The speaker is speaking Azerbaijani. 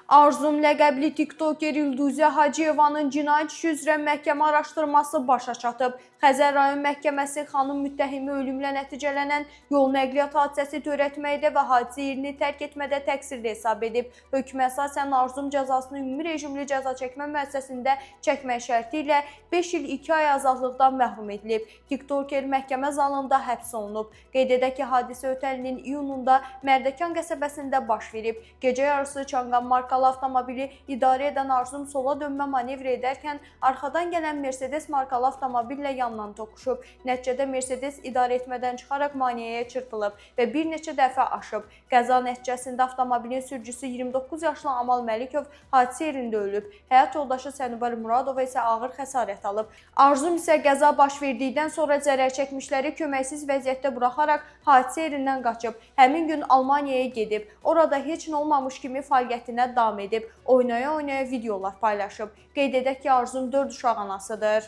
Arzum ləqəbli tiktoker İlduzə Hacıyevanın cinayət işi üzrə məhkəmə araşdırması başa çatıb. Xəzər rayon məhkəməsi xanım müttəhimi ölümlə nəticələnən yol nəqliyyat hadisəsi törətməkdə və hadisə yerini tərk etmədə təqsirli hesab edib. Hökmə əsasən Arzum cəzasını ümumi rejimli cəza çəkmə müəssisəsində çəkmək şərti ilə 5 il 2 ay azadlıqdan məhrum edilib. Tiktoker məhkəmə zalında həbs olunub. Qeyd edək ki, hadisə ötən ilin iyununda Mərdəkan qəsəbəsində baş verib. Gecə yarısı Çanqan markalı avtomobili idarə edən Arzum sola dönmə manevr edərkən arxadan gələn Mercedes markalı avtomobillə yandan toqquşub. Nəticədə Mercedes idarə etmədən çıxaraq maneəyə çırpılıb və bir neçə dəfə aşıb. Qəza nəticəsində avtomobilin sürücüsü 29 yaşlı Amal Məlikov hadisə yerində ölüb. Həyat yoldaşı Sənubər Muradova isə ağır xəsarət alıb. Arzum isə qəza baş verdikdən sonra zərər çəkmişləri köməksiz vəziyyətdə buraxaraq hadisə yerindən qaçıb. Həmin gün Almaniyaya gedib. Orada heç nə olmamış kimi fəaliyyətinə davam edib. Oynaya-oynaya videolar paylaşıb. Qeyd edək ki, Arzum 4 uşaq anasıdır.